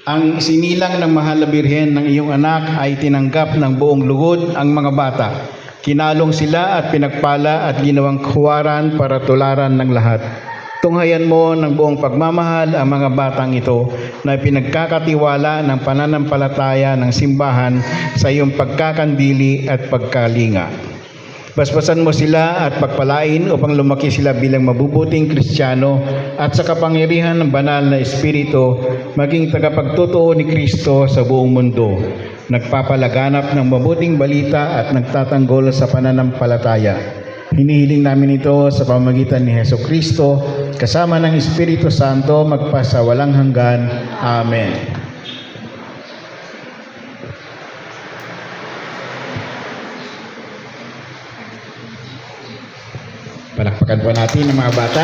Ang isinilang ng mahal na birhen ng iyong anak ay tinanggap ng buong lugod ang mga bata. Kinalong sila at pinagpala at ginawang kuwaran para tularan ng lahat. Tunghayan mo ng buong pagmamahal ang mga batang ito na pinagkakatiwala ng pananampalataya ng simbahan sa iyong pagkakandili at pagkalinga. Basbasan mo sila at pagpalain upang lumaki sila bilang mabubuting Kristiyano at sa kapangyarihan ng banal na Espiritu maging tagapagtotoo ni Kristo sa buong mundo, nagpapalaganap ng mabuting balita at nagtatanggol sa pananampalataya. Hinihiling namin ito sa pamamagitan ni Hesukristo kasama ng Espiritu Santo magpasa walang hanggan. Amen. Palakpakan po natin ang mga bata.